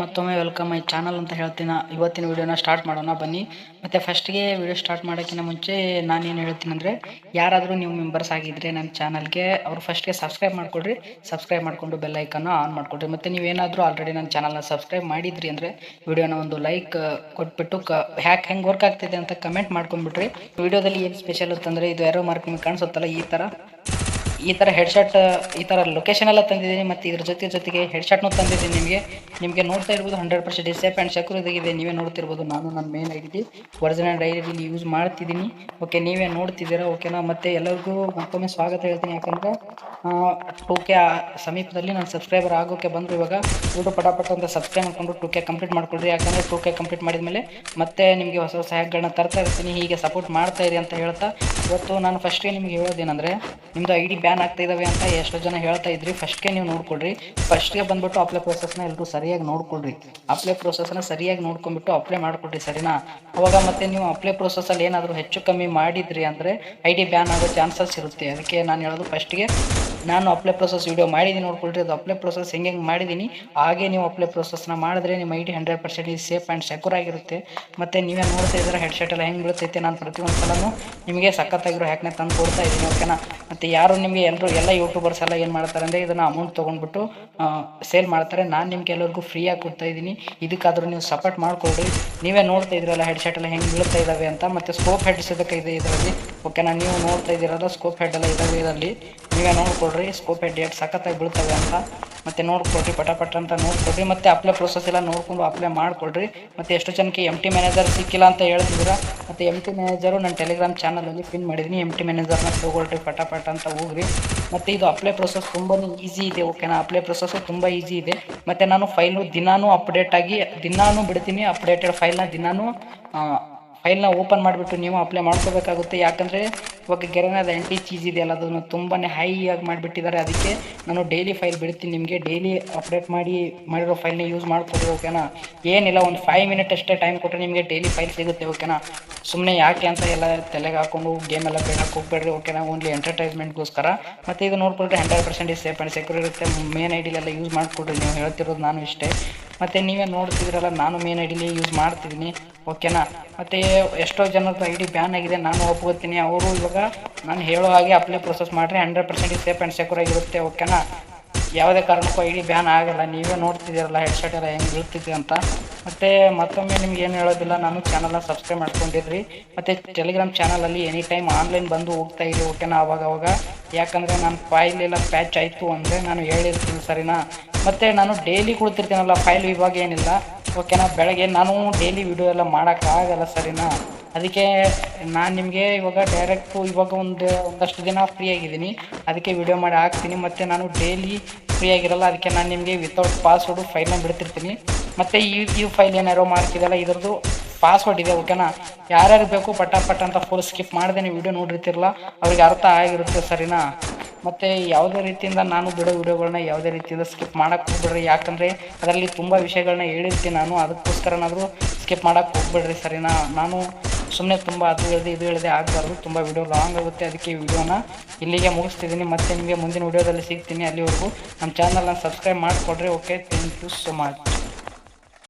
ಮತ್ತೊಮ್ಮೆ welcome my channel ಅಂತ ಹೇಳ್ತೀನಿ. ಇವತ್ತಿನ ವಿಡಿಯೋನ ಸ್ಟಾರ್ಟ್ ಮಾಡೋಣ ಬನ್ನಿ. ಮತ್ತು ಫಸ್ಟ್ಗೆ ವಿಡಿಯೋ ಸ್ಟಾರ್ಟ್ ಮಾಡೋಕ್ಕಿಂತ ಮುಂಚೆ ನಾನೇನು ಹೇಳ್ತೀನಿ ಅಂದರೆ, ಯಾರಾದರೂ ನೀವು ಮೆಂಬರ್ಸ್ ಆಗಿದ್ದರೆ ನನ್ನ ಚಾನಲ್ಗೆ ಅವರು ಫಸ್ಟ್ಗೆ ಸಬ್ಸ್ಕ್ರೈಬ್ ಮಾಡಿಕೊಡ್ರಿ. ಸಬ್ಸ್ಕ್ರೈಬ್ ಮಾಡಿಕೊಂಡು ಬೆಲ್ ಐಕನ್ನು ಆನ್ ಮಾಡಿಕೊಡ್ರಿ. ಮತ್ತು ನೀವೇನಾದರೂ ಆಲ್ರೆಡಿ ನನ್ನ ಚಾನಲ್ನ ಸಬ್ಸ್ಕ್ರೈಬ್ ಮಾಡಿದ್ರಿ ಅಂದರೆ ವಿಡಿಯೋನ ಒಂದು ಲೈಕ್ ಕೊಟ್ಬಿಟ್ಟು ಹೆಂಗೆ ವರ್ಕ್ ಆಗ್ತಿದೆ ಅಂತ ಕಮೆಂಟ್ ಮಾಡ್ಕೊಂಡ್ಬಿಟ್ರಿ. ವಿಡಿಯೋದಲ್ಲಿ ಏನು ಸ್ಪೆಷಲ್ ಅಂತಂದರೆ, ಇದು ಯಾರೋ ಮಾರ್ಕ್ ನಿಮ್ಗೆ ಕಾಣಿಸುತ್ತಲ್ಲ, ಈ ಥರ ಹೆಡ್ಶಾಟ್ ಈ ಥರ ಲೊಕೇಶನ್ ಎಲ್ಲ ತಂದಿದ್ದೀನಿ. ಮತ್ತು ಇದ್ರ ಜೊತೆಗೆ ಹೆಡ್ಶಾಟ್ನೂ ತಂದಿದ್ದೀನಿ. ನಿಮಗೆ ನೋಡ್ತಾ ಇರ್ಬೋದು 100% ಸೇಫ್ ಆ್ಯಂಡ್ ಸೆಕ್ಯೂರ್ ಇದೆ. ನೀವೇ ನೋಡ್ತಿರ್ಬೋದು. ನಾನು ನನ್ನ ಮೇನ್ ಐಡಿ ಒರಿಜಿನಲ್ ಐಡಿಲಿ ಯೂಸ್ ಮಾಡ್ತಿದ್ದೀನಿ. ಓಕೆ, ನೀವೇ ನೋಡ್ತಿದ್ದೀರಾ. ಓಕೆನಾ. ಮತ್ತು ಎಲ್ಲರಿಗೂ ಮತ್ತೊಮ್ಮೆ ಸ್ವಾಗತ ಹೇಳ್ತೀನಿ. ಯಾಕಂದರೆ 2K ಸಮೀಪದಲ್ಲಿ ನಾನು ಸಬ್ಸ್ಕ್ರೈಬರ್ ಆಗೋಕ್ಕೆ ಬಂದರು. ಇವಾಗ ಯೂಟ್ಯೂಬ್ ಪಟಾಪಟ ಅಂತ ಸಬ್ಸ್ಕ್ರೈಬ್ ಮಾಡಿಕೊಂಡು 2K ಕಂಪ್ಲೀಟ್ ಮಾಡ್ಕೊಳ್ರಿ. ಯಾಕಂದರೆ 2K ಕಂಪ್ಲೀಟ್ ಮಾಡಿದ್ಮೇಲೆ ಮತ್ತೆ ನಿಮಗೆ ಹೊಸ ಹ್ಯಾಕ್ಗಳನ್ನ ತರ್ತಾ ಇರ್ತೀನಿ. ಹೀಗೆ ಸಪೋರ್ಟ್ ಮಾಡ್ತಾ ಇರಿ ಅಂತ ಹೇಳ್ತಾ, ಇವತ್ತು ನಾನು ಫಸ್ಟ್ಗೆ ನಿಮ್ಗೆ ಹೇಳೋದೇನೆಂದರೆ, ನಿಮ್ಮದು ಐಡಿ ಬ್ಯಾನ್ ಆಗ್ತಾ ಇದ್ದಾವೆ ಅಂತ ಎಷ್ಟೋ ಜನ ಹೇಳ್ತಾ ಇದ್ರಿ. ಫಸ್ಟ್ಗೆ ನೀವು ನೋಡ್ಕೊಳ್ರಿ. ಫಸ್ಟ್ಗೆ ಬಂದುಬಿಟ್ಟು ಅಪ್ಲೈ ಪ್ರೊಸೆಸ್ನ ಎಲ್ಲರೂ ಸರಿಯಾಗಿ ನೋಡ್ಕೊಳ್ರಿ. ಅಪ್ಲೈ ಪ್ರೊಸೆಸ್ನ ಸರಿಯಾಗಿ ನೋಡ್ಕೊಂಡ್ಬಿಟ್ಟು ಅಪ್ಲೈ ಮಾಡ್ಕೊಳ್ರಿ, ಸರಿನಾ. ಅವಾಗ ಮತ್ತೆ ನೀವು ಅಪ್ಲೈ ಪ್ರೊಸೆಸಲ್ಲಿ ಏನಾದರೂ ಹೆಚ್ಚು ಕಮ್ಮಿ ಮಾಡಿದ್ರಿ ಅಂದರೆ ಐಡಿ ಬ್ಯಾನ್ ಆಗೋ ಚಾನ್ಸಸ್ ಇರುತ್ತೆ. ಅದಕ್ಕೆ ನಾನು ಹೇಳೋದು, ಫಸ್ಟ್ಗೆ ನಾನು ಅಪ್ಲೈ ಪ್ರೊಸೆಸ್ ವೀಡಿಯೋ ಮಾಡಿದ್ದೀನಿ, ನೋಡ್ಕೊಳ್ರಿ. ಅದು ಅಪ್ಲೈ ಪ್ರೊಸೆಸ್ ಹೆಂಗೆ ಮಾಡಿದ್ದೀನಿ ಹಾಗೆ ನೀವು ಅಪ್ಲೈ ಪ್ರೊಸೆಸ್ನ ಮಾಡಿದ್ರೆ ನಿಮ್ಮ ಐಡಿ 100% ಸೇಫ್ ಆ್ಯಂಡ್ ಸೆಕ್ಯೂರ್ ಆಗಿರುತ್ತೆ. ಮತ್ತು ನೀವೇ ನೋಡ್ತಾ ಇದ್ದೀರಾ ಹೆಡ್ಶೆಟ್ ಎಲ್ಲ ಹೆಂಗೆ ಬೀಳ್ತೈತೆ. ನಾನು ಪ್ರತಿಯೊಂದು ಸಲನೂ ನಿಮಗೆ ಸಖತ್ತಾಗಿರೋ ಹ್ಯಾಕ್ನ ತಂದು ಕೊಡ್ತಾ ಇದ್ದೀನಿ. ಓಕೆನಾ. ಮತ್ತು ಯಾರು ನಿಮಗೆ ಎಲ್ಲ ಯೂಟ್ಯೂಬರ್ಸ್ ಎಲ್ಲ ಏನು ಮಾಡ್ತಾರೆ ಅಂದರೆ, ಇದನ್ನು ಅಮೌಂಟ್ ತೊಗೊಂಡ್ಬಿಟ್ಟು ಸೇಲ್ ಮಾಡ್ತಾರೆ. ನಾನು ನಿಮ್ಗೆ ಎಲ್ಲರಿಗೂ ಫ್ರೀಯಾಗಿ ಕೊಡ್ತಾ ಇದ್ದೀನಿ. ಇದಕ್ಕಾದರೂ ನೀವು ಸಪೋರ್ಟ್ ಮಾಡಿಕೊಡ್ರಿ. ನೀವೇ ನೋಡ್ತಾ ಇದ್ದೀರಲ್ಲ ಹೆಡ್ಶೆಟ್ ಎಲ್ಲ ಹೆಂಗೆ ಬೀಳ್ತಾ ಇದ್ದಾವೆ ಅಂತ. ಮತ್ತು ಸ್ಕೋಪ್ ಹೆಡ್ಸ್ ಇದೆ ಇದರಲ್ಲಿ. ಓಕೆನಾ. ನೀವು ನೋಡ್ತಾ ಇದ್ದೀರಲ್ಲ ಸ್ಕೋಪ್ ಹೆಡ್ ಎಲ್ಲ ಇದ್ದಾವೆ ಇದರಲ್ಲಿ. ನೀವೇ ನೋಡ್ಕೊಳ್ರಿ ಸ್ಕೋಪ್ ಹೆಡ್ ಎಷ್ಟು ಸಖತ್ತಾಗಿ ಬೀಳ್ತವೆ ಅಂತ. ಮತ್ತು ನೋಡ್ಕೊಳ್ರಿ, ಪಟ ಅಂತ ನೋಡ್ಕೊಳ್ರಿ. ಮತ್ತು ಅಪ್ಲೈ ಪ್ರೊಸೆಸ್ ಎಲ್ಲ ನೋಡಿಕೊಂಡು ಅಪ್ಲೈ ಮಾಡ್ಕೊಳ್ರಿ. ಮತ್ತು ಎಷ್ಟು ಜನಕ್ಕೆ MT ಮ್ಯಾನೇಜರ್ ಸಿಕ್ಕಿಲ್ಲ ಅಂತ ಹೇಳ್ತಿದ್ದೀರಾ. ಮತ್ತು MT ಮ್ಯಾನೇಜರು ನನ್ನ ಟೆಲಿಗ್ರಾಮ್ ಚಾನಲಲ್ಲಿ ಪಿನ್ ಮಾಡಿದ್ದೀನಿ. MT ಮ್ಯಾನೇಜರ್ನ ತೊಗೊಳ್ರಿ, ಪಟ ಅಂತ ಹೋಗ್ರಿ. ಮತ್ತು ಇದು ಅಪ್ಲೈ ಪ್ರೊಸೆಸ್ ತುಂಬಾ ಈಸಿ ಇದೆ. ಓಕೆನಾ. ಅಪ್ಲೈ ಪ್ರೊಸೆಸ್ಸು ತುಂಬ ಈಸಿ ಇದೆ. ಮತ್ತು ನಾನು ಫೈಲು ದಿನಾನೂ ದಿನಾನೂ ಬಿಡ್ತೀನಿ. ಅಪ್ಡೇಟೆಡ್ ಫೈಲ್ನ ಓಪನ್ ಮಾಡಿಬಿಟ್ಟು ನೀವು ಅಪ್ಲೈ ಮಾಡ್ಕೋಬೇಕಾಗುತ್ತೆ. ಯಾಕಂದರೆ ಇವಾಗ ಗೆರೆನಾದ ಚೀಸ್ ಇದೆಯಲ್ಲ, ಅದನ್ನು ತುಂಬಾ ಹೈ ಆಗಿ ಮಾಡಿಬಿಟ್ಟಿದ್ದಾರೆ. ಅದಕ್ಕೆ ನಾನು ಡೈಲಿ ಫೈಲ್ ಬಿಡ್ತೀನಿ. ನಿಮಗೆ ಡೈಲಿ ಅಪ್ಡೇಟ್ ಮಾಡಿರೋ ಫೈಲ್ನ ಯೂಸ್ ಮಾಡ್ಕೊಡ್ರಿ. ಓಕೆನಾ. ಏನಿಲ್ಲ, ಒಂದು 5 ಮಿನಿಟ್ ಅಷ್ಟೇ ಟೈಮ್ ಕೊಟ್ಟರೆ ನಿಮಗೆ ಡೈಲಿ ಫೈಲ್ ಸಿಗುತ್ತೆ. ಓಕೆನಾ. ಸುಮ್ಮನೆ ಯಾಕೆ ಅಂತ ಎಲ್ಲ ತಲೆಗೆ ಹಾಕೊಂಡು ಗೇಮ್ ಎಲ್ಲ ಬೇಡಕ್ಕೆ ಹೋಗ್ಬೇಡ್ರಿ. ಓಕೆನಾ. ಓನ್ಲಿ ಎಂಟರ್ಟೈನ್ಮೆಂಟ್ಗೋಸ್ಕರ. ಮತ್ತು ಇದು ನೋಡ್ಕೊಳ್ರಿ 100% ಸೇಫ್ ಆ್ಯಂಡ್ ಸೆಕ್ಯೂರ್ ಇರುತ್ತೆ. ಮೇನ್ ಐಡಿಲೆಲ್ಲ ಯೂಸ್ ಮಾಡಿಕೊಡ್ರಿ. ನೀವು ಹೇಳ್ತಿರೋದು ನಾನು ಇಷ್ಟೇ. ಮತ್ತು ನೀವೇ ನೋಡ್ತಿದ್ದೀರಲ್ಲ, ನಾನು ಮೇನ್ ಐಡಿಲಿ ಯೂಸ್ ಮಾಡ್ತಿದ್ದೀನಿ. ಓಕೆನಾ. ಮತ್ತು ಎಷ್ಟೋ ಜನದ ಐಡಿ ಬ್ಯಾನ್ ಆಗಿದೆ, ನಾನು ಒಪ್ಕೋತೀನಿ. ಅವರು ಇವಾಗ ನಾನು ಹೇಳೋ ಹಾಗೆ ಅಪ್ಲೈ ಪ್ರೊಸೆಸ್ ಮಾಡಿರಿ. 100% ಸೇಫ್ ಆ್ಯಂಡ್ ಸೆಕ್ಯೂರ್ ಆಗಿರುತ್ತೆ. ಓಕೆನಾ. ಯಾವುದೇ ಕಾರಣಕ್ಕೂ ಐಡಿ ಬ್ಯಾನ್ ಆಗೋಲ್ಲ. ನೀವೇ ನೋಡ್ತಿದ್ದೀರಲ್ಲ ಹೆಡ್ಶಾಟ್ ಎಲ್ಲ ಹೆಂಗೆ ಬೀಳ್ತಿದೆ ಅಂತ. ಮತ್ತು ಮತ್ತೊಮ್ಮೆ ನಿಮ್ಗೆ ಏನು ಹೇಳೋದಿಲ್ಲ, ನಾನು ಚಾನಲ್ನ ಸಬ್ಸ್ಕ್ರೈಬ್ ಮಾಡ್ಕೊಂಡಿದ್ರಿ. ಮತ್ತು ಟೆಲಿಗ್ರಾಮ್ ಚಾನಲಲ್ಲಿ ಎನಿ ಟೈಮ್ ಆನ್ಲೈನ್ ಬಂದು ಹೋಗ್ತಾ ಇರಿ. ಓಕೆನಾ. ಅವಾಗ ಯಾಕಂದರೆ ನಾನು ಫೈಲ್ ಎಲ್ಲ ಪ್ಯಾಚ್ ಆಯಿತು ಅಂದರೆ ನಾನು ಹೇಳಿರ್ತೀನಿ, ಸರಿನಾ. ಮತ್ತು ನಾನು ಡೈಲಿ ಕೊಡ್ತಿರ್ತೀನಲ್ಲ ಫೈಲ್, ಇವಾಗ ಏನಿಲ್ಲ. ಓಕೆನಾ. ಬೆಳಗ್ಗೆ ನಾನು ಡೈಲಿ ವಿಡಿಯೋ ಎಲ್ಲ ಮಾಡೋಕ್ಕಾಗಲ್ಲ, ಸರಿನಾ. ಅದಕ್ಕೆ ನಾನು ನಿಮಗೆ ಇವಾಗ ಡೈರೆಕ್ಟು ಒಂದಷ್ಟು ದಿನ ಫ್ರೀ ಆಗಿದ್ದೀನಿ. ಅದಕ್ಕೆ ವಿಡಿಯೋ ಮಾಡಿ ಹಾಕ್ತೀನಿ. ಮತ್ತು ನಾನು ಡೈಲಿ ಫ್ರೀ ಆಗಿರಲ್ಲ. ಅದಕ್ಕೆ ನಾನು ನಿಮಗೆ ವಿತೌಟ್ ಪಾಸ್ವರ್ಡು ಫೈಲ್ನ ಬಿಡ್ತಿರ್ತೀನಿ. ಮತ್ತು ಈ ಫೈಲ್ ಏನಾರೋ ಮಾಡ್ತಿದ್ದಲ್ಲ, ಇದ್ರದ್ದು ಪಾಸ್ವರ್ಡ್ ಇದೆ. ಓಕೆನಾ. ಯಾರ್ಯಾರು ಬೇಕು ಪಟ ಅಂತ ಫುಲ್ ಸ್ಕಿಪ್ ಮಾಡ್ದೆ ವಿಡಿಯೋ ನೋಡಿರ್ತಿರಲ್ಲ, ಅವ್ರಿಗೆ ಅರ್ಥ ಆಗಿರುತ್ತೆ, ಸರಿನಾ. ಮತ್ತು ಯಾವುದೇ ರೀತಿಯಿಂದ ನಾನು ಬಿಡೋ ವಿಡಿಯೋಗಳನ್ನ ಯಾವುದೇ ರೀತಿಯಿಂದ ಸ್ಕಿಪ್ ಮಾಡೋಕ್ಕೆ ಹೋಗ್ಬೇಡ್ರಿ. ಯಾಕಂದರೆ ಅದರಲ್ಲಿ ತುಂಬ ವಿಷಯಗಳನ್ನ ಹೇಳಿರ್ತೀನಿ ನಾನು. ಅದಕ್ಕೋಸ್ಕರನಾದರೂ ಸ್ಕಿಪ್ ಮಾಡೋಕ್ಕೆ ಹೋಗ್ಬೇಡ್ರಿ, ಸರಿನಾ. ನಾನು ಸುಮ್ಮನೆ ತುಂಬ ಅದು ಹೇಳಿದೆ ಆಗಬಾರ್ದು. ತುಂಬ ವಿಡಿಯೋ ಲಾಂಗ್ ಆಗುತ್ತೆ. ಅದಕ್ಕೆ ವಿಡಿಯೋನ ಇಲ್ಲಿಗೆ ಮುಗಿಸ್ತಿದ್ದೀನಿ. ಮತ್ತು ನಿಮಗೆ ಮುಂದಿನ ವಿಡಿಯೋದಲ್ಲಿ ಸಿಗ್ತೀನಿ. ಅಲ್ಲಿವರೆಗೂ ನಮ್ಮ ಚಾನಲ್ನ ಸಬ್ಸ್ಕ್ರೈಬ್ ಮಾಡಿಕೊಡ್ರಿ. Okay, thank you so much.